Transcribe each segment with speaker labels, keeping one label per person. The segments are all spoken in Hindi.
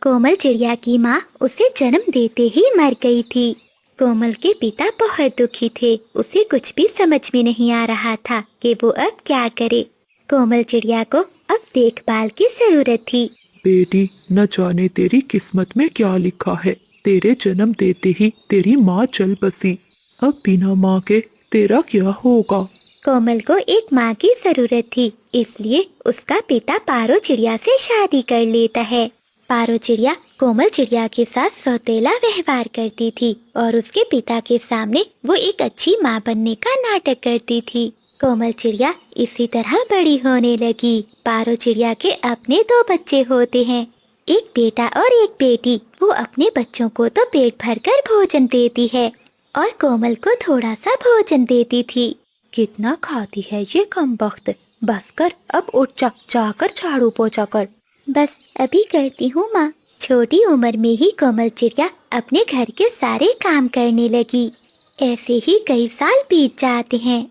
Speaker 1: कोमल चिड़िया की माँ उसे जन्म देते ही मर गई थी। कोमल के पिता बहुत दुखी थे। उसे कुछ भी समझ में नहीं आ रहा था कि वो अब क्या करे। कोमल चिड़िया को अब देखभाल की जरूरत थी।
Speaker 2: बेटी, न जाने तेरी किस्मत में क्या लिखा है। तेरे जन्म देते ही तेरी माँ चल बसी। अब बिना माँ के तेरा क्या होगा।
Speaker 1: कोमल को एक माँ की जरूरत थी, इसलिए उसका पिता पारो चिड़िया से शादी कर लेता है। पारो चिड़िया कोमल चिड़िया के साथ सौतेला व्यवहार करती थी और उसके पिता के सामने वो एक अच्छी माँ बनने का नाटक करती थी। कोमल चिड़िया इसी तरह बड़ी होने लगी। पारो चिड़िया के अपने 2 बच्चे होते हैं, एक बेटा और एक बेटी। वो अपने बच्चों को तो पेट भरकर भोजन देती है और कोमल को थोड़ा सा भोजन देती थी। कितना खाती है ये कमबख्त। बस कर, अब उठ जा, जाकर झाड़ू पोछा कर। बस अभी करती हूँ माँ। छोटी उम्र में ही कोमल चिड़िया अपने घर के सारे काम करने लगी। ऐसे ही कई साल बीत जाते हैं।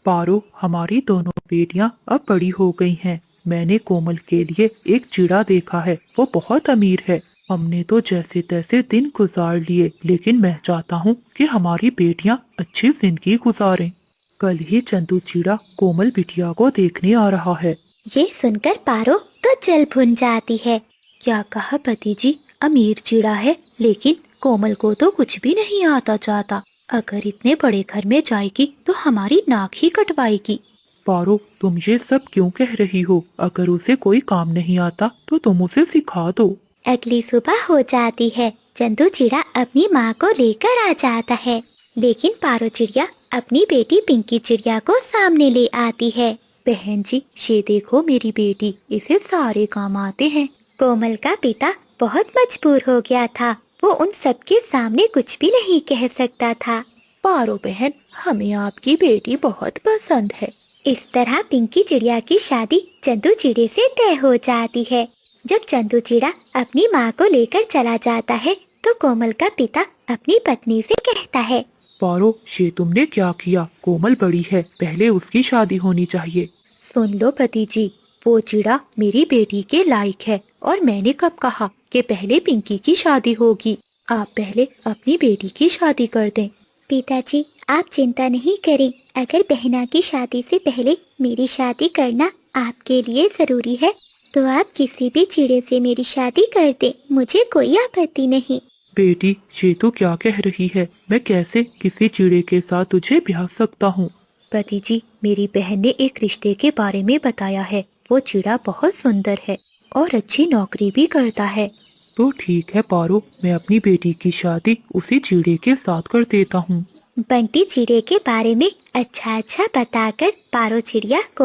Speaker 2: पारो, हमारी दोनों बेटियां अब बड़ी हो गई हैं। मैंने कोमल के लिए एक चिड़ा देखा है, वो बहुत अमीर है। हमने तो जैसे तैसे दिन गुजार लिए, लेकिन मैं चाहता हूँ कि हमारी बेटियां अच्छी जिंदगी गुजारें। कल ही चंदू चिड़ा कोमल बिटिया को देखने आ रहा है।
Speaker 1: ये सुनकर पारो तो जल भुन जाती है। क्या कहा पति जी, अमीर चिड़ा है, लेकिन कोमल को तो कुछ भी नहीं आता जाता। अगर इतने बड़े घर में जाएगी तो हमारी नाक ही कटवाएगी।
Speaker 2: पारो, तुम ये सब क्यों कह रही हो? अगर उसे कोई काम नहीं आता तो तुम उसे सिखा दो।
Speaker 1: अगली सुबह हो जाती है। चंदू चिड़ा अपनी माँ को लेकर आ जाता है, लेकिन पारो चिड़िया अपनी बेटी पिंकी चिड़िया को सामने ले आती है। बहन जी, ये देखो मेरी बेटी, इसे सारे काम आते हैं। कोमल का पिता बहुत मजबूर हो गया था। वो उन सबके सामने कुछ भी नहीं कह सकता था। पारो बहन, हमें आपकी बेटी बहुत पसंद है। इस तरह पिंकी चिड़िया की शादी चंदू चिड़े से तय हो जाती है। जब चंदू चिड़ा अपनी माँ को लेकर चला जाता है तो कोमल का पिता अपनी पत्नी से कहता है,
Speaker 2: पारो, ये तुमने क्या किया? कोमल बड़ी है, पहले उसकी शादी होनी चाहिए।
Speaker 1: सुन लो पति जी, वो चिड़ा मेरी बेटी के लायक है और मैंने कब कहा कि पहले पिंकी की शादी होगी। आप पहले अपनी बेटी की शादी कर दें। पिताजी, आप चिंता नहीं करें। अगर बहना की शादी से पहले मेरी शादी करना आपके लिए जरूरी है तो आप किसी भी चिड़े से मेरी शादी कर दें, मुझे कोई आपत्ति नहीं।
Speaker 2: बेटी, ये तो क्या कह रही है? मैं कैसे किसी चिड़े के साथ तुझे ब्याह सकता हूँ?
Speaker 1: पति जी, मेरी बहन ने एक रिश्ते के बारे में बताया है। वो चिड़ा बहुत सुंदर है और अच्छी नौकरी भी करता है।
Speaker 2: तो ठीक है पारो, मैं अपनी बेटी की शादी उसी चिड़े के साथ कर देता हूँ।
Speaker 1: बंटी चिड़े के बारे में अच्छा अच्छा बताकर पारो चिड़िया को